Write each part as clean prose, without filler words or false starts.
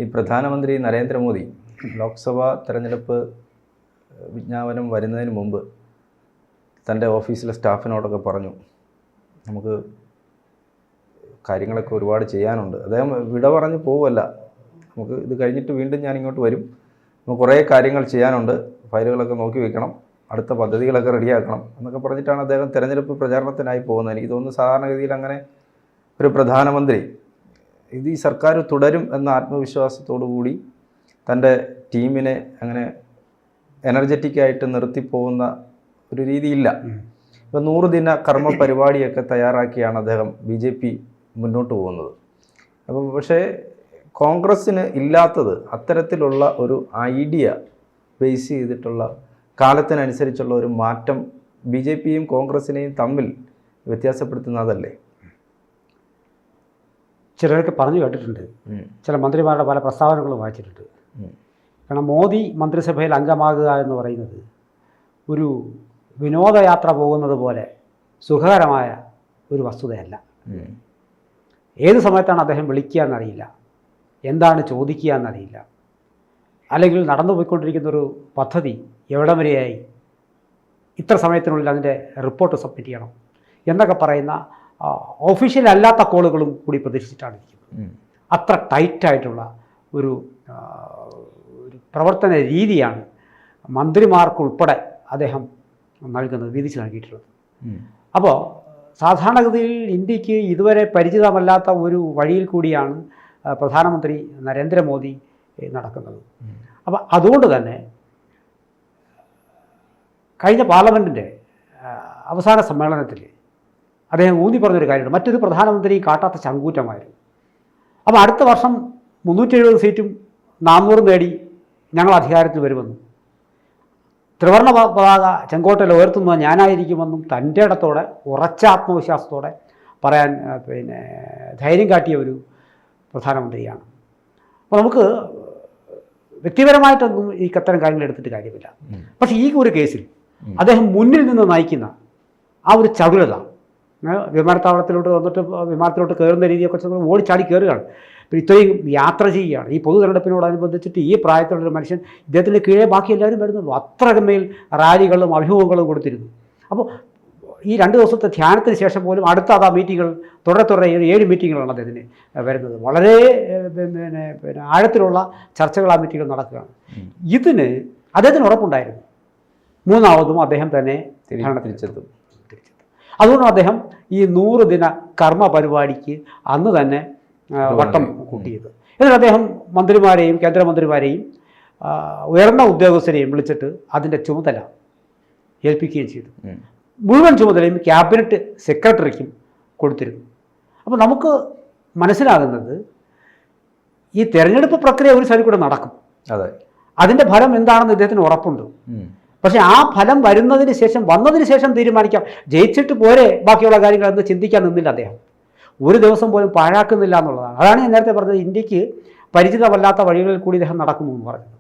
ഈ പ്രധാനമന്ത്രി നരേന്ദ്രമോദി ലോക്സഭാ തെരഞ്ഞെടുപ്പ് വിജ്ഞാപനം വരുന്നതിന് മുമ്പ് തൻ്റെ ഓഫീസിലെ സ്റ്റാഫിനോടൊക്കെ പറഞ്ഞു, നമുക്ക് കാര്യങ്ങളൊക്കെ ഒരുപാട് ചെയ്യാനുണ്ട്. അദ്ദേഹം വിട പറഞ്ഞ് പോവല്ല, നമുക്ക് ഇത് കഴിഞ്ഞിട്ട് വീണ്ടും ഞാൻ ഇങ്ങോട്ട് വരും, നമുക്ക് കുറേ കാര്യങ്ങൾ ചെയ്യാനുണ്ട്, ഫയലുകളൊക്കെ നോക്കി വെക്കണം, അടുത്ത പദ്ധതികളൊക്കെ റെഡിയാക്കണം എന്നൊക്കെ പറഞ്ഞിട്ടാണ് അദ്ദേഹം തെരഞ്ഞെടുപ്പ് പ്രചാരണത്തിനായി പോകുന്നത്. എനിക്ക് തോന്നുന്നു സാധാരണഗതിയിൽ അങ്ങനെ ഒരു പ്രധാനമന്ത്രി ഈ സർക്കാർ തുടരും എന്ന ആത്മവിശ്വാസത്തോടു കൂടി തൻ്റെ ടീമിനെ അങ്ങനെ എനർജറ്റിക്കായിട്ട് നിർത്തിപ്പോകുന്ന ഒരു രീതിയില്ല. ഇപ്പോൾ 100 ദിന കർമ്മ പരിപാടിയൊക്കെ തയ്യാറാക്കിയാണ് അദ്ദേഹം BJP മുന്നോട്ട് പോകുന്നത്. അപ്പോൾ പക്ഷേ കോൺഗ്രസ്സിന് ഇല്ലാത്തത് അത്തരത്തിലുള്ള ഒരു ഐഡിയ ബേസ് ചെയ്തിട്ടുള്ള കാലത്തിനനുസരിച്ചുള്ള ഒരു മാറ്റം BJPയും കോൺഗ്രസ്സിനെയും തമ്മിൽ വ്യത്യാസപ്പെടുത്തുന്നതല്ലേ? ചിലരൊക്കെ പറഞ്ഞു കേട്ടിട്ടുണ്ട്, ചില മന്ത്രിമാരുടെ പല പ്രസ്താവനകളും വായിച്ചിട്ടുണ്ട്. കാരണം മോദി മന്ത്രിസഭയിൽ അംഗമാകുക എന്ന് പറയുന്നത് ഒരു വിനോദയാത്ര പോകുന്നത് പോലെ സുഖകരമായ ഒരു വസ്തുതയല്ല. ഏത് സമയത്താണ് അദ്ദേഹം വിളിക്കുക എന്നറിയില്ല, എന്താണ് ചോദിക്കുക എന്നറിയില്ല, അല്ലെങ്കിൽ നടന്നു പോയിക്കൊണ്ടിരിക്കുന്നൊരു പദ്ധതി എവിടം വരെയായി, ഇത്ര സമയത്തിനുള്ളിൽ അതിൻ്റെ റിപ്പോർട്ട് സബ്മിറ്റ് ചെയ്യണം എന്നൊക്കെ പറയുന്ന ഒഫീഷ്യൽ അല്ലാത്ത കോളുകളും കൂടി പ്രതീക്ഷിച്ചിട്ടാണ് ഇരിക്കുന്നത്. അത്ര ടൈറ്റായിട്ടുള്ള ഒരു പ്രവർത്തന രീതിയാണ് മന്ത്രിമാർക്കുൾപ്പെടെ അദ്ദേഹം നൽകുന്നത്, വീതിച്ച് നൽകിയിട്ടുള്ളത്. അപ്പോൾ സാധാരണഗതിയിൽ ഇന്ത്യക്ക് ഇതുവരെ പരിചിതമല്ലാത്ത ഒരു വഴിയിൽ കൂടിയാണ് പ്രധാനമന്ത്രി നരേന്ദ്രമോദി നടക്കുന്നത്. അപ്പോൾ അതുകൊണ്ട് തന്നെ കഴിഞ്ഞ പാർലമെൻറ്റിൻ്റെ അവസാന സമ്മേളനത്തിൽ അദ്ദേഹം ഊന്നി പറഞ്ഞൊരു കാര്യമുണ്ട്, മറ്റൊരു പ്രധാനമന്ത്രി കാട്ടാത്ത ചങ്കൂറ്റമായിരുന്നു. അപ്പോൾ അടുത്ത വർഷം 370 സീറ്റും 400 നേടി ഞങ്ങൾ അധികാരത്തിൽ വരുമെന്നും ത്രിവർണ്ണ പതാക ചെങ്കോട്ടയിൽ ഉയർത്തുന്നത് ഞാനായിരിക്കുമെന്നും തൻ്റെ ഇടത്തോടെ ഉറച്ച ആത്മവിശ്വാസത്തോടെ പറയാൻ ധൈര്യം കാട്ടിയ ഒരു പ്രധാനമന്ത്രിയാണ്. അപ്പോൾ നമുക്ക് വ്യക്തിപരമായിട്ടൊന്നും ഈ അത്തരം കാര്യങ്ങൾ എടുത്തിട്ട് കാര്യമില്ല. പക്ഷേ ഈ ഒരു കേസിൽ അദ്ദേഹം മുന്നിൽ നിന്ന് നയിക്കുന്ന ആ ഒരു ചടുലത, വിമാനത്താവളത്തിലോട്ട് വന്നിട്ട് വിമാനത്തിലോട്ട് കയറുന്ന രീതിയൊക്കെ ഓടിച്ചാടി കയറുകയാണ്. പിന്നെ ഇത്രയും യാത്ര ചെയ്യുകയാണ്. ഈ പൊതു തെരഞ്ഞെടുപ്പിനോടനുബന്ധിച്ചിട്ട് ഈ പ്രായത്തിലുള്ളൊരു മനുഷ്യൻ, ഇദ്ദേഹത്തിൻ്റെ കീഴേ ബാക്കി എല്ലാവരും വരുന്നുള്ളൂ. അത്രമേൽ റാലികളും അഭിമുഖങ്ങളും കൊടുത്തിരുന്നു. അപ്പോൾ ഈ 2 ദിവസത്തെ ധ്യാനത്തിന് ശേഷം പോലും അടുത്ത മീറ്റിങ്ങുകൾ തുടരെ 7 മീറ്റിങ്ങുകളാണ് അദ്ദേഹത്തിന് വരുന്നത്. വളരെ ആഴത്തിലുള്ള ചർച്ചകൾ ആ മീറ്റിങ്ങുകൾ നടക്കുകയാണ്. ഇതിന് അദ്ദേഹത്തിന് ഉറപ്പുണ്ടായിരുന്നു, മൂന്നാമതും അദ്ദേഹം തന്നെ ഭരണത്തിലെത്തും. അതുകൊണ്ട് അദ്ദേഹം ഈ 100 ദിന കർമ്മ പരിപാടിക്ക് അന്ന് തന്നെ വട്ടം കൂട്ടിയത്. എന്നിട്ട് അദ്ദേഹം മന്ത്രിമാരെയും കേന്ദ്രമന്ത്രിമാരെയും ഉയർന്ന ഉദ്യോഗസ്ഥരെയും വിളിച്ചിട്ട് അതിൻ്റെ ചുമതല ഏൽപ്പിക്കുകയും ചെയ്തു. മുഴുവൻ ചുമതലയും ക്യാബിനറ്റ് സെക്രട്ടറിക്കും കൊടുത്തിരുന്നു. അപ്പോൾ നമുക്ക് മനസ്സിലാകുന്നത് ഈ തെരഞ്ഞെടുപ്പ് പ്രക്രിയ ഒരു സൈഡിൽ കൂടെ നടക്കും, അതിൻ്റെ ഫലം എന്താണെന്ന് ഇദ്ദേഹത്തിന് ഉറപ്പുണ്ട്. പക്ഷേ ആ ഫലം വന്നതിന് ശേഷം തീരുമാനിക്കാം, ജയിച്ചിട്ട് പോരെ ബാക്കിയുള്ള കാര്യങ്ങൾ എന്ന് ചിന്തിക്കാൻ നിന്നില്ല അദ്ദേഹം. ഒരു ദിവസം പോലും പാഴാക്കുന്നില്ല എന്നുള്ളതാണ്. അതാണ് ഞാൻ നേരത്തെ പറഞ്ഞത്, ഇന്ത്യക്ക് പരിചിതമല്ലാത്ത വഴികളിൽ കൂടി ഇദ്ദേഹം നടക്കുന്നു എന്ന് പറഞ്ഞത്.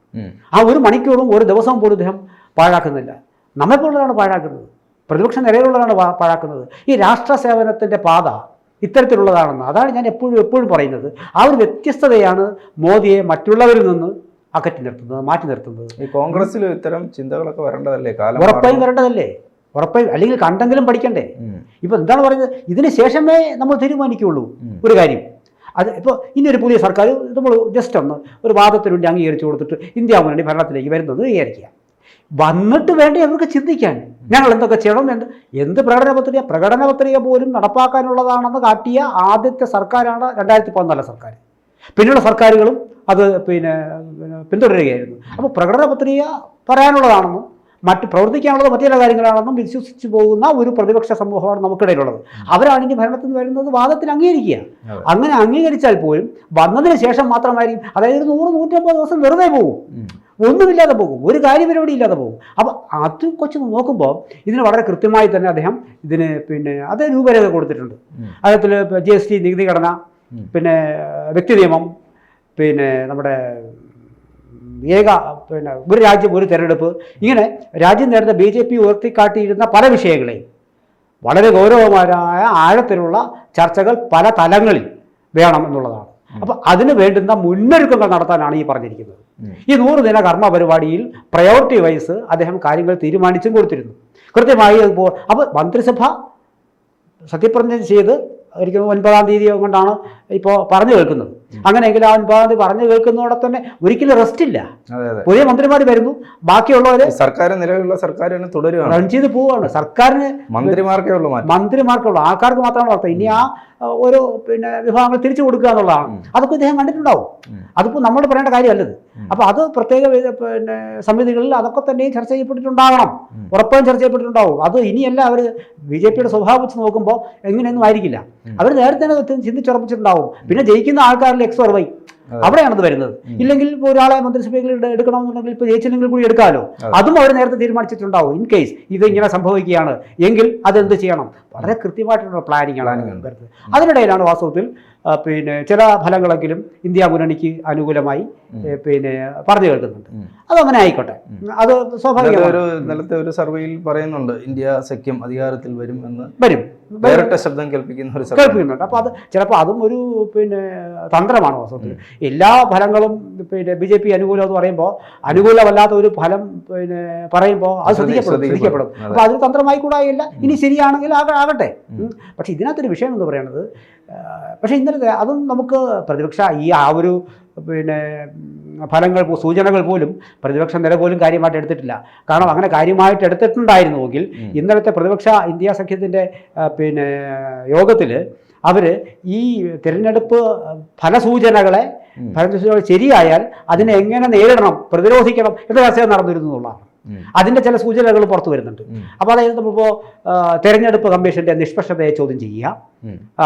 ആ 1 മണിക്കൂറും ഒരു ദിവസവും പോലും ഇദ്ദേഹം പാഴാക്കുന്നില്ല. നമ്മെപ്പോലുള്ളതാണ് പാഴാക്കുന്നത്, പ്രതിപക്ഷ നിലയിലുള്ളതാണ് പാഴാക്കുന്നത്. ഈ രാഷ്ട്ര സേവനത്തിൻ്റെ പാത ഇത്തരത്തിലുള്ളതാണെന്ന് അതാണ് ഞാൻ എപ്പോഴും പറയുന്നത്. ആ ഒരു വ്യത്യസ്തതയാണ് മോദിയെ മറ്റുള്ളവരിൽ നിന്ന് അകറ്റി നിർത്തുന്നത്, മാറ്റി നിർത്തുന്നത്. ഈ കോൺഗ്രസ്സിൽ ഇത്തരം ചിന്തകളൊക്കെ വരേണ്ടതല്ലേ? ഉറപ്പായും വരേണ്ടതല്ലേ? ഉറപ്പായും, അല്ലെങ്കിൽ കണ്ടെങ്കിലും പഠിക്കണ്ടേ? ഇപ്പം എന്താണ് പറയുന്നത്, ഇതിന് ശേഷമേ നമ്മൾ തീരുമാനിക്കുകയുള്ളൂ ഒരു കാര്യം. അത് ഇപ്പോൾ ഇനി ഒരു പുതിയ സർക്കാർ നമ്മൾ ജസ്റ്റ് ഒന്ന് ഒരു വാദത്തിന് വേണ്ടി അംഗീകരിച്ചു കൊടുത്തിട്ട് ഇന്ത്യ മുന്നണി ഭരണത്തിലേക്ക് വരുന്നത് വിചാരിക്കുക. വന്നിട്ട് വേണ്ടേ അവർക്ക് ചിന്തിക്കാൻ ഞങ്ങൾ എന്തൊക്കെ ചെയ്യണം, എന്ത് പ്രകടന പത്രിക പോലും നടപ്പാക്കാനുള്ളതാണെന്ന് കാട്ടിയ ആദ്യത്തെ സർക്കാരാണ് 2014 സർക്കാർ. പിന്നെയുള്ള സർക്കാരുകളും അത് പിന്തുടരുകയായിരുന്നു. അപ്പോൾ പ്രകടന പത്രിക പറയാനുള്ളതാണെന്നും പ്രവർത്തിക്കാനുള്ളത് മറ്റു ചില കാര്യങ്ങളാണെന്നും വിശ്വസിച്ച് പോകുന്ന ഒരു പ്രതിപക്ഷ സമൂഹമാണ് നമുക്കിടയിലുള്ളത്. അവരാണ് ഇനി ഭരണത്തിൽ വരുന്നത് വാദത്തിൽ അംഗീകരിക്കുക. അങ്ങനെ അംഗീകരിച്ചാൽ പോലും വന്നതിന് ശേഷം മാത്രമായിരിക്കും, അതായത് 100-150 ദിവസം വെറുതെ പോകും, ഒന്നുമില്ലാതെ പോകും, ഒരു കാര്യപരിപാടി ഇല്ലാതെ പോകും. അപ്പോൾ അത് കൊച്ചു നോക്കുമ്പോൾ ഇതിന് വളരെ കൃത്യമായി തന്നെ അദ്ദേഹം ഇതിന് അത് രൂപരേഖ കൊടുത്തിട്ടുണ്ട്. അതിൽ GST, നികുതി ഘടന, വ്യക്തി നിയമം, നമ്മുടെ ഒരു രാജ്യം ഒരു തെരഞ്ഞെടുപ്പ്, ഇങ്ങനെ രാജ്യം നേരത്തെ BJP ഉയർത്തിക്കാട്ടിയിരുന്ന പല വിഷയങ്ങളെയും വളരെ ഗൗരവമായ ആഴത്തിലുള്ള ചർച്ചകൾ പല തലങ്ങളിൽ വേണം എന്നുള്ളതാണ്. അപ്പോൾ അതിന് വേണ്ടുന്ന മുന്നൊരുക്കങ്ങൾ നടത്താനാണ് ഈ പറഞ്ഞിരിക്കുന്നത്. ഈ 100 ദിന കർമ്മ പരിപാടിയിൽ പ്രയോറിറ്റി വൈസ് അദ്ദേഹം കാര്യങ്ങൾ തീരുമാനിച്ചും കൊടുത്തിരുന്നു കൃത്യമായി. അപ്പോൾ മന്ത്രിസഭ സത്യപ്രതിജ്ഞ ചെയ്ത് ഒരിക്കലും 9-ാം തീയതി കൊണ്ടാണ് ഇപ്പോൾ പറഞ്ഞു കേൾക്കുന്നത്. അങ്ങനെയെങ്കിൽ ആ 9-ാം തീയതി പറഞ്ഞു കേൾക്കുന്നതോടെ തന്നെ ഒരിക്കലും റെസ്റ്റ് ഇല്ല. പുതിയ മന്ത്രിമാർ വരുന്നു, ബാക്കിയുള്ളവർ സർക്കാർ നിലവിലുള്ള സർക്കാർ തുടരുകയാണ്, റൺ ചെയ്ത് പോവുകയാണ്. സർക്കാരിന് മന്ത്രിമാർക്കുള്ള ആൾക്കാർക്ക് മാത്രമാണ് വാർത്ത. ഇനി ആ ഓരോ വിഭാഗങ്ങൾ തിരിച്ചു കൊടുക്കുക എന്നുള്ളതാണ്. അതൊക്കെ ഇദ്ദേഹം കണ്ടിട്ടുണ്ടാവും. അതിപ്പോൾ നമ്മൾ പറയേണ്ട കാര്യമല്ലത്. അപ്പോൾ അത് പ്രത്യേക സമിതികളിൽ അതൊക്കെ തന്നെയും ചർച്ച ചെയ്യപ്പെട്ടിട്ടുണ്ടാകണം, ഉറപ്പായും ചർച്ച ചെയ്യപ്പെട്ടിട്ടുണ്ടാവും. അത് ഇനിയല്ല അവർ BJPയുടെ സ്വഭാവം വെച്ച് നോക്കുമ്പോൾ എങ്ങനെയൊന്നും ആയിരിക്കില്ല. അവർ നേരത്തെ തന്നെ ചിന്തിച്ചുറപ്പിച്ചിട്ടുണ്ടാവും. പിന്നെ ജയിക്കുന്ന ആൾക്കാരിൽ X or Y അവിടെയാണത് വരുന്നത്. ഇല്ലെങ്കിൽ ഇപ്പോൾ ഒരാളെ മന്ത്രിസഭയിൽ എടുക്കണമെന്നുണ്ടെങ്കിൽ ഇപ്പോൾ ജയിച്ചില്ലെങ്കിൽ കൂടി എടുക്കാമല്ലോ, അതും അവർ നേരത്തെ തീരുമാനിച്ചിട്ടുണ്ടാവും. ഇൻ കേസ് ഇത് ഇങ്ങനെ സംഭവിക്കുകയാണ് എങ്കിൽ അതെന്ത് ചെയ്യണം, വളരെ കൃത്യമായിട്ടുള്ള പ്ലാനിങ് ആണ് വരുന്നത്. അതിനിടയിലാണ് വാസ്തവത്തിൽ ചില ഫലങ്ങളെങ്കിലും ഇന്ത്യ മുന്നണിക്ക് അനുകൂലമായി പറഞ്ഞു കേൾക്കുന്നുണ്ട്. അതങ്ങനെ ആയിക്കോട്ടെ, അത് സ്വാഭാവികമാണ്. ഇന്നലത്തെ ഒരു സർവേയിൽ പറയുന്നുണ്ട് ഇന്ത്യ സഖ്യം അധികാരത്തിൽ വരും എന്ന്, വേറിട്ട ശബ്ദം കേൾപ്പിക്കുന്നുണ്ട്. അപ്പോൾ അത് ചിലപ്പോൾ അതും ഒരു തന്ത്രമാണ് വാസ്തവത്തിൽ. എല്ലാ ഫലങ്ങളും BJP അനുകൂലം എന്ന് പറയുമ്പോൾ അനുകൂലമല്ലാത്ത ഒരു ഫലം പറയുമ്പോൾ അത് ശ്രദ്ധിക്കപ്പെടും. അപ്പോൾ അതൊരു തന്ത്രമായി കൂടായില്ല. ഇനി ശരിയാണെങ്കിൽ ആകട്ടെ. പക്ഷെ ഇതിനകത്തൊരു വിഷയം എന്ന് പറയുന്നത്, പക്ഷേ ഇന്നലത്തെ അതും നമുക്ക് പ്രതിപക്ഷ ആ ഒരു ഫലങ്ങൾ സൂചനകൾ പോലും പ്രതിപക്ഷ നില പോലും കാര്യമായിട്ട് എടുത്തിട്ടില്ല. കാരണം അങ്ങനെ കാര്യമായിട്ട് എടുത്തിട്ടുണ്ടായിരുന്നുവെങ്കിൽ ഇന്നലത്തെ പ്രതിപക്ഷ ഇന്ത്യ സഖ്യത്തിൻ്റെ യോഗത്തിൽ അവർ ഈ തിരഞ്ഞെടുപ്പ് ഫലസൂചനകളെ ശരിയായാൽ അതിനെ എങ്ങനെ നേരിടണം, പ്രതിരോധിക്കണം എന്ന ചർച്ച നടന്നിരുന്നു എന്നുള്ളതാണ്. അതിൻ്റെ ചില സൂചനകൾ പുറത്തു വരുന്നുണ്ട്. അപ്പോൾ അതായത് നമ്മളിപ്പോൾ തെരഞ്ഞെടുപ്പ് കമ്മീഷൻ്റെ നിഷ്പക്ഷതയെ ചോദ്യം ചെയ്യുക,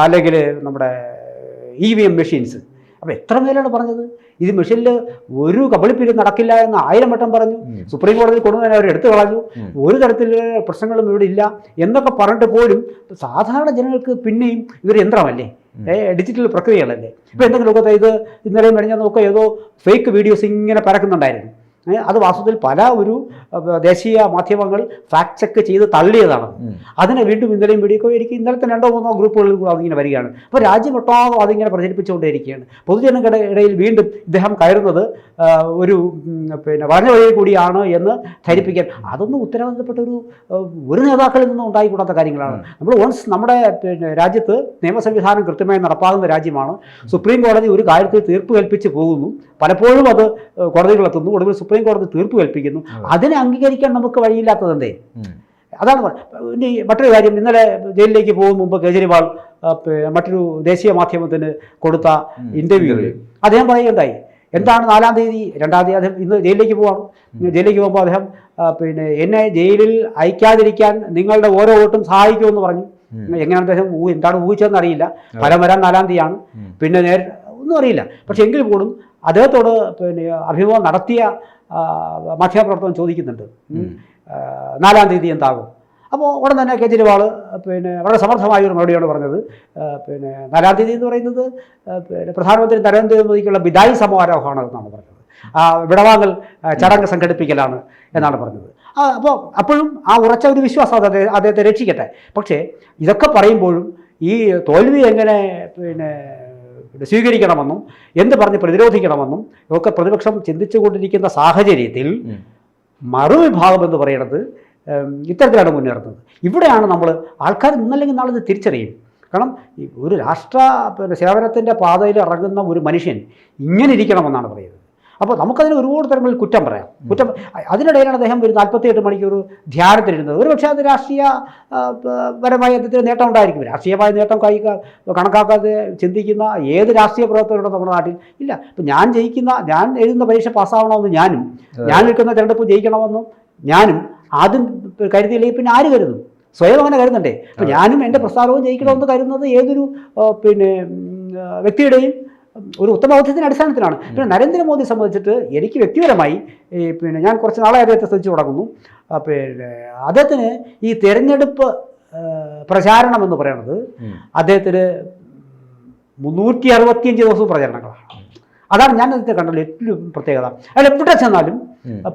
അല്ലെങ്കിൽ നമ്മുടെ EVM മെഷീൻസ്. അപ്പോൾ എത്ര മേലാണ് പറഞ്ഞത്, ഇത് മെഷീനിൽ ഒരു കബളിപ്പിലും നടക്കില്ല എന്ന് 1000 വട്ടം പറഞ്ഞു. സുപ്രീം കോടതിയിൽ കൊണ്ടുവന്ന് അവർ എടുത്തു കളഞ്ഞു. ഒരു തരത്തിലുള്ള പ്രശ്നങ്ങളും ഇവിടെ ഇല്ല എന്നൊക്കെ പറഞ്ഞിട്ട് പോലും സാധാരണ ജനങ്ങൾക്ക് പിന്നെയും ഇതൊരു യന്ത്രമല്ലേ, ഡിജിറ്റൽ പ്രക്രിയകളല്ലേ. ഇപ്പോൾ എന്തെങ്കിലുമൊക്കെ ഇത് ഇന്നലെയും കഴിഞ്ഞാൽ നോക്കുക ഏതോ ഫേക്ക് വീഡിയോസ് ഇങ്ങനെ പരക്കുന്നുണ്ടായിരുന്നു. അത് വാസ്തവത്തിൽ പല ഒരു ദേശീയ മാധ്യമങ്ങൾ ഫാക്ട് ചെക്ക് ചെയ്ത് തള്ളിയതാണ്. അതിനെ വീണ്ടും ഇന്നലെയും വീഡിയോ എനിക്ക് ഇന്നലത്തെ 2-3 ഗ്രൂപ്പുകളിൽ കൂടെ അതിങ്ങനെ വരികയാണ്. അപ്പോൾ രാജ്യമൊട്ടാകെ അതിങ്ങനെ പ്രചരിപ്പിച്ചുകൊണ്ടേയിരിക്കുകയാണ്. പൊതുജനങ്ങളുടെ ഇടയിൽ വീണ്ടും ഇദ്ദേഹം കയറുന്നത് ഒരു വളഞ്ഞ വഴിയിൽ കൂടിയാണ് എന്ന് ധരിപ്പിക്കാൻ അതൊന്നും ഉത്തരവാദിത്തപ്പെട്ട ഒരു നേതാക്കളിൽ നിന്നും ഉണ്ടായിക്കൂടാത്ത കാര്യങ്ങളാണ്. നമ്മൾ വൺസ് നമ്മുടെ രാജ്യത്ത് നിയമ സംവിധാനം കൃത്യമായി നടപ്പാകുന്ന രാജ്യമാണ്. സുപ്രീം കോടതി ഒരു കാര്യത്തിൽ തീർപ്പ് കൽപ്പിച്ച് പോകുന്നു, പലപ്പോഴും അത് കോടതികളെത്തുന്നു, ഒടുവിൽ സുപ്രീം കോടതി തീർപ്പ് കൽപ്പിക്കുന്നു. അതിനെ അംഗീകരിക്കാൻ നമുക്ക് വഴിയില്ലാത്തതെന്തേ? അതാണ്. ഇനി മറ്റൊരു കാര്യം, ഇന്നലെ ജയിലിലേക്ക് പോകും മുമ്പ് കേജ്രിവാൾ മറ്റൊരു ദേശീയ മാധ്യമത്തിന് കൊടുത്ത ഇൻ്റർവ്യൂവിൽ അദ്ദേഹം പറയുകയുണ്ടായി, എന്താണ് 4-ാം തീയതി 2-ാം തീയതി അദ്ദേഹം ഇന്ന് ജയിലിലേക്ക് പോവാണ്. ജയിലിലേക്ക് പോകുമ്പോൾ അദ്ദേഹം എന്നെ ജയിലിൽ അയക്കാതിരിക്കാൻ നിങ്ങളുടെ ഓരോ വോട്ടും സഹായിക്കുമെന്ന് പറഞ്ഞു. എങ്ങനെയാണ് അദ്ദേഹം എന്താണ് ഊഹിച്ചതെന്ന് അറിയില്ല. ഫലം വരാൻ 4-ാം തീയതിയാണ്, പിന്നെ ഒന്നും അറിയില്ല. പക്ഷെ എങ്കിൽ പോലും അദ്ദേഹത്തോട് അഭിമുഖം നടത്തിയ മാധ്യമപ്രവർത്തകൻ ചോദിക്കുന്നുണ്ട് 4-ാം തീയതി എന്താകും. അപ്പോൾ ഉടൻ തന്നെ കേജ്രിവാൾ വളരെ സമർത്ഥമായൊരു മറുപടിയാണ് പറഞ്ഞത്. 4-ാം തീയതി എന്ന് പറയുന്നത് പ്രധാനമന്ത്രി നരേന്ദ്രമോദിക്കുള്ള ബിദായി സമാരോഹമാണ് എന്നാണ് പറഞ്ഞത്. വിടവാങ്ങൽ ചടങ്ങ് സംഘടിപ്പിക്കലാണ് എന്നാണ് പറഞ്ഞത്. അപ്പോൾ അപ്പോഴും ആ ഉറച്ച ഒരു വിശ്വാസം അദ്ദേഹത്തെ രക്ഷിക്കട്ടെ. പക്ഷേ ഇതൊക്കെ പറയുമ്പോഴും ഈ തോൽവി എങ്ങനെ സ്വീകരിക്കണമെന്നും എന്ത് പറഞ്ഞ് പ്രതിരോധിക്കണമെന്നും ഒക്കെ പ്രതിപക്ഷം ചിന്തിച്ചുകൊണ്ടിരിക്കുന്ന സാഹചര്യത്തിൽ മറുവിഭാഗം എന്ന് പറയുന്നത് ഇത്തരത്തിലാണ് മുന്നേറുന്നത്. ഇവിടെയാണ് നമ്മൾ ആൾക്കാർ ഇന്നല്ലെങ്കിൽ നാളെ ഇത് തിരിച്ചറിയും. കാരണം ഒരു രാഷ്ട്ര സേവനത്തിൻ്റെ പാതയിൽ ഇറങ്ങുന്ന ഒരു മനുഷ്യൻ ഇങ്ങനെ ഇരിക്കണമെന്നാണ് പറയുന്നത്. അപ്പോൾ നമുക്കതിന് ഒരുപാട് തരങ്ങളിൽ കുറ്റം പറയാം. അതിനിടയിലാണ് അദ്ദേഹം ഒരു 48 മണിക്കൂർ ധ്യാനത്തിലിരുന്നത്. ഒരു പക്ഷേ അത് രാഷ്ട്രീയപരമായി അദ്ദേഹത്തിന് നേട്ടം ഉണ്ടായിരിക്കും. രാഷ്ട്രീയമായ നേട്ടം കണക്കാക്കാതെ ചിന്തിക്കുന്ന ഏത് രാഷ്ട്രീയ പ്രവർത്തകരുണ്ടോ നമ്മുടെ നാട്ടിൽ ഇല്ല. ഇപ്പം ഞാൻ എഴുതുന്ന പരീക്ഷ പാസ്സാവണമെന്ന് ഞാനും, ഞാൻ നിൽക്കുന്ന തിരഞ്ഞെടുപ്പ് ജയിക്കണമെന്നും ഞാനും ആദ്യം കരുതിയില്ലെങ്കിൽ പിന്നെ ആര് കരുതും? സ്വയം അങ്ങനെ കരുതണ്ടേ? അപ്പം ഞാനും എൻ്റെ പ്രസ്ഥാനവും ജയിക്കണമെന്ന് കരുതുന്നത് ഏതൊരു വ്യക്തിയുടെയും ഒരു ഉത്തമബോധ്യത്തിൻ്റെ അടിസ്ഥാനത്തിലാണ്. പിന്നെ നരേന്ദ്രമോദിയെ സംബന്ധിച്ചിട്ട് എനിക്ക് വ്യക്തിപരമായി ഞാൻ കുറച്ച് നാളെ അദ്ദേഹത്തെ ശ്രദ്ധിച്ചു തുടങ്ങുന്നു. അദ്ദേഹത്തിന് ഈ തെരഞ്ഞെടുപ്പ് പ്രചാരണം എന്ന് പറയുന്നത് അദ്ദേഹത്തിന് 365 ദിവസവും പ്രചരണങ്ങളാണ്. അതാണ് ഞാൻ അദ്ദേഹത്തെ കണ്ടല്ലോ ഏറ്റവും പ്രത്യേകത. അയാൾ എവിടെ ചെന്നാലും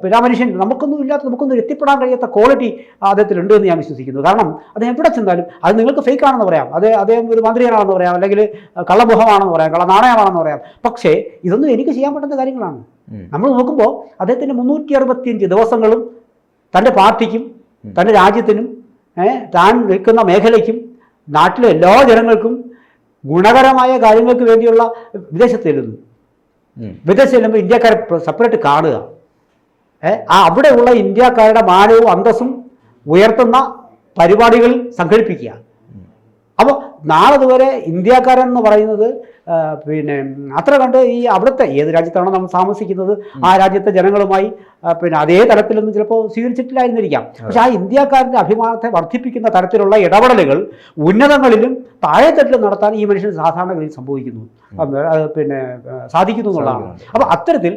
പിന്നെ ആ മനുഷ്യൻ നമുക്കൊന്നും ഇല്ലാത്ത നമുക്കൊന്നും എത്തിപ്പെടാൻ കഴിയാത്ത ക്വാളിറ്റി അദ്ദേഹത്തിലുണ്ട് എന്ന് ഞാൻ വിശ്വസിക്കുന്നു. കാരണം അദ്ദേഹം എവിടെ ചെന്നാലും അത് നിങ്ങൾക്ക് ഫേക്ക് ആണെന്ന് പറയാം, അദ്ദേഹം ഒരു മന്ത്രിയാണെന്ന് പറയാം, അല്ലെങ്കിൽ കള്ളമുഖമാണെന്ന് പറയാം, കള്ളനാണയമാണെന്ന് പറയാം. പക്ഷേ ഇതൊന്നും എനിക്ക് ചെയ്യാൻ പറ്റുന്ന കാര്യങ്ങളാണ്. നമ്മൾ നോക്കുമ്പോൾ അദ്ദേഹത്തിൻ്റെ 365 ദിവസങ്ങളും തൻ്റെ പാർട്ടിക്കും തൻ്റെ രാജ്യത്തിനും താൻ നിൽക്കുന്ന മേഖലയ്ക്കും നാട്ടിലെ എല്ലാ ജനങ്ങൾക്കും ഗുണകരമായ കാര്യങ്ങൾക്ക് വേണ്ടിയുള്ള വിദേശത്ത് ചെല്ലുന്നു. വിദേശത്ത് ചെല്ലുമ്പോൾ ഇന്ത്യക്കാരെ സെപ്പറേറ്റ് കാണുക, അവിടെയുള്ള ഇന്ത്യക്കാരുടെ മാനവും അന്തസ്സും ഉയർത്തുന്ന പരിപാടികൾ സംഘടിപ്പിക്കുക. അപ്പോൾ നാളെ ഇന്ത്യക്കാരെന്ന് പറയുന്നത് പിന്നെ അത്ര കണ്ട് ഈ അവിടുത്തെ ഏത് രാജ്യത്താണോ നമ്മൾ താമസിക്കുന്നത് ആ രാജ്യത്തെ ജനങ്ങളുമായി പിന്നെ അതേ തലത്തിലൊന്നും ചിലപ്പോൾ സ്വീകരിച്ചിട്ടില്ലായിരുന്നിരിക്കാം. പക്ഷെ ആ ഇന്ത്യക്കാരൻ്റെ അഭിമാനത്തെ വർദ്ധിപ്പിക്കുന്ന തരത്തിലുള്ള ഇടപെടലുകൾ ഉന്നതങ്ങളിലും താഴെത്തട്ടിലും നടത്താൻ ഈ മനുഷ്യന് സാധാരണഗതിയിൽ സംഭവിക്കുന്നു, പിന്നെ സാധിക്കുന്നു എന്നുള്ളതാണ്. അപ്പോൾ അത്തരത്തിൽ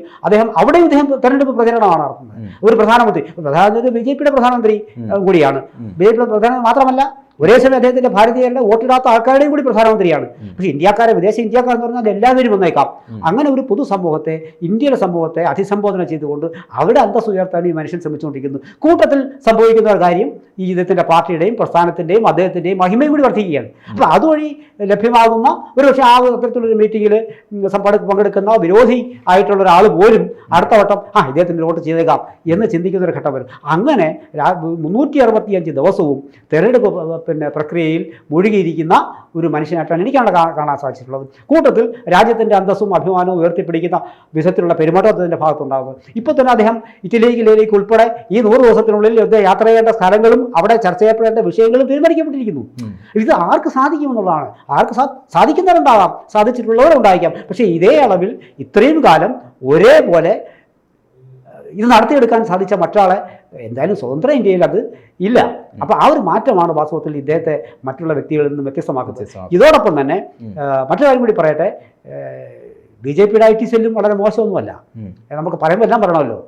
അവിടെയും ഇദ്ദേഹം തെരഞ്ഞെടുപ്പ് പ്രചരണമാണ് നടത്തുന്നത്. ഒരു പ്രധാനമന്ത്രി BJPയുടെ പ്രധാനമന്ത്രി കൂടിയാണ്. BJPയുടെ പ്രധാനമന്ത്രി മാത്രമല്ല, ഒരേ സമയം അദ്ദേഹത്തിന്റെ ഭാരതീയരുടെ വോട്ടിടാത്ത ആൾക്കാരുടെയും കൂടി പ്രധാനമന്ത്രിയാണ്. പക്ഷേ ഇന്ത്യക്കാരെ വിദേശ ഇന്ത്യക്കാർ എന്ന് പറഞ്ഞാൽ എല്ലാവരും വന്നേക്കാം. അങ്ങനെ ഒരു പൊതുസമൂഹത്തെ, ഇന്ത്യയുടെ സമൂഹത്തെ അഭിസംബോധന ചെയ്തുകൊണ്ട് അവിടെ അന്തസ്സ് ഉയർത്താൻ ഈ മനുഷ്യൻ ശ്രമിച്ചുകൊണ്ടിരിക്കുന്നു. കൂട്ടത്തിൽ സംഭവിക്കുന്ന ഒരു കാര്യം ഈ ഇദ്ദേഹത്തിൻ്റെ പാർട്ടിയുടെയും പ്രസ്ഥാനത്തിൻ്റെയും അദ്ദേഹത്തിൻ്റെയും മഹിമയും കൂടി വർദ്ധിക്കുകയാണ്. അപ്പോൾ അതുവഴി ലഭ്യമാകുന്ന ഒരുപക്ഷെ ആ അത്തരത്തിലൊരു മീറ്റിങ്ങിൽ പങ്കെടുക്കുന്ന വിരോധി ആയിട്ടുള്ള ഒരാൾ പോലും അടുത്ത വട്ടം ഇദ്ദേഹത്തിൻ്റെ വോട്ട് ചെയ്തേക്കാം എന്ന് ചിന്തിക്കുന്ന ഒരു ഘട്ടം വരും. അങ്ങനെ 365 ദിവസവും തെരഞ്ഞെടുപ്പ് പ്രക്രിയയിൽ മുഴുകിയിരിക്കുന്ന ഒരു മനുഷ്യനായിട്ടാണ് എനിക്കാണ് കാണാൻ സാധിച്ചിട്ടുള്ളത്. കൂട്ടത്തിൽ രാജ്യത്തിൻ്റെ അന്തസ്സും അഭിമാനവും ഉയർത്തിപ്പിടിക്കുന്ന വിധത്തിലുള്ള പെരുമാറ്റത്തിൻ്റെ ഭാഗത്തുണ്ടാകുന്നത്. ഇപ്പോൾ തന്നെ അദ്ദേഹം ഇറ്റലിയിലേക്ക് ഉൾപ്പെടെ ഈ 100 ദിവസത്തിനുള്ളിൽ യാത്ര ചെയ്യേണ്ട സ്ഥലങ്ങളും അവിടെ ചർച്ച ചെയ്യപ്പെടേണ്ട വിഷയങ്ങളും തീരുമാനിക്കപ്പെട്ടിരിക്കുന്നു. ഇത് ആർക്ക് സാധിക്കുമെന്നുള്ളതാണ്. ആർക്ക് സാധിക്കുന്നവരുണ്ടാകാം, സാധിച്ചിട്ടുള്ളവരുണ്ടായിരിക്കാം. പക്ഷേ ഇതേ അളവിൽ ഇത്രയും കാലം ഒരേപോലെ ഇത് നടത്തിയെടുക്കാൻ സാധിച്ച മറ്റാളെ എന്തായാലും സ്വതന്ത്ര ഇന്ത്യയിൽ അത് ഇല്ല. അപ്പോൾ ആ ഒരു മാറ്റമാണ് വാസ്തവത്തിൽ ഇദ്ദേഹത്തെ മറ്റുള്ള വ്യക്തികളിൽ നിന്നും വ്യത്യസ്തമാക്കുന്നത്. ഇതോടൊപ്പം തന്നെ മറ്റൊരു കാര്യം കൂടി പറയട്ടെ, BJPയുടെ IT സെല്ലും വളരെ മോശമൊന്നുമല്ല. നമുക്ക് പറയുമ്പോൾ എല്ലാം പറയണമല്ലോ.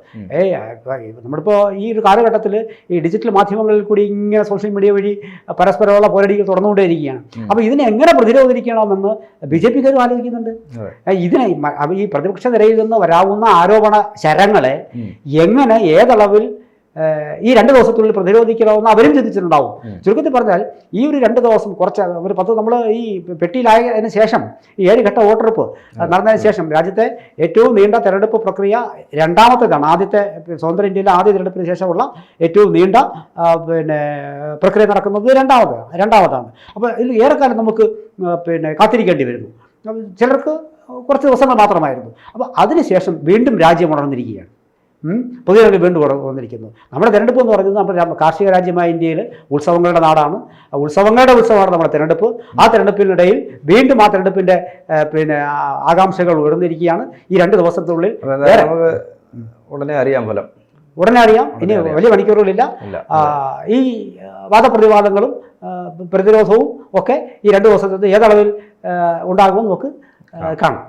നമ്മളിപ്പോൾ ഈ ഒരു കാലഘട്ടത്തിൽ ഈ ഡിജിറ്റൽ മാധ്യമങ്ങളിൽ കൂടി ഇങ്ങനെ സോഷ്യൽ മീഡിയ വഴി പരസ്പരമുള്ള പോരടികൾ തുറന്നുകൊണ്ടേയിരിക്കുകയാണ്. അപ്പോൾ ഇതിനെ എങ്ങനെ പ്രതിരോധിക്കണമെന്ന് BJPക്കാരും ആലോചിക്കുന്നുണ്ട്. ഇതിനെ ഈ പ്രതിപക്ഷ നിരയിൽ നിന്ന് വരാവുന്ന ആരോപണ ശരങ്ങളെ എങ്ങനെ ഏതളവിൽ ഈ 2 ദിവസത്തിനുള്ളിൽ പ്രതിരോധിക്കണമെന്ന് അവരും ചിന്തിച്ചിട്ടുണ്ടാവും. ചുരുക്കത്തിൽ പറഞ്ഞാൽ ഈ ഒരു 2 ദിവസം കുറച്ച് ഒരു 10 നമ്മൾ ഈ പെട്ടിയിലായതിനു ശേഷം ഈ 7 ഘട്ട വോട്ടെടുപ്പ് നടന്നതിന് ശേഷം രാജ്യത്തെ ഏറ്റവും നീണ്ട തെരഞ്ഞെടുപ്പ് പ്രക്രിയ രണ്ടാമത്തേതാണ്. ആദ്യത്തെ സ്വതന്ത്ര ഇന്ത്യയിലെ ആദ്യ തെരഞ്ഞെടുപ്പിന് ശേഷമുള്ള ഏറ്റവും നീണ്ട പ്രക്രിയ നടക്കുന്നത് രണ്ടാമതാണ്. അപ്പോൾ ഇതിൽ ഏറെക്കാലം നമുക്ക് കാത്തിരിക്കേണ്ടി വരുന്നു. ചിലർക്ക് കുറച്ച് ദിവസങ്ങൾ മാത്രമായിരുന്നു. അപ്പോൾ അതിനുശേഷം വീണ്ടും രാജ്യം ഉണർന്നിരിക്കുകയാണ്. പുതിയ വീണ്ടും വന്നിരിക്കുന്നു. നമ്മുടെ തെരഞ്ഞെടുപ്പ് എന്ന് പറയുന്നത് നമ്മുടെ കാർഷിക രാജ്യമായ ഇന്ത്യയിൽ ഉത്സവങ്ങളുടെ നാടാണ്. ഉത്സവങ്ങളുടെ ഉത്സവമാണ് നമ്മുടെ തെരഞ്ഞെടുപ്പ്. ആ തെരഞ്ഞെടുപ്പിനിടയിൽ വീണ്ടും ആ തെരഞ്ഞെടുപ്പിൻ്റെ ആകാംക്ഷകൾ ഉയർന്നിരിക്കുകയാണ്. ഈ 2 ദിവസത്തിനുള്ളിൽ ഉടനെ അറിയാം ഫലം. ഇനി വലിയ മണിക്കൂറുകളില്ല. ഈ വാദപ്രതിവാദങ്ങളും പ്രതിരോധവും ഒക്കെ ഈ 2 ദിവസത്തിൽ ഏതളവിൽ ഉണ്ടാകുമെന്ന് നമുക്ക് കാണാം.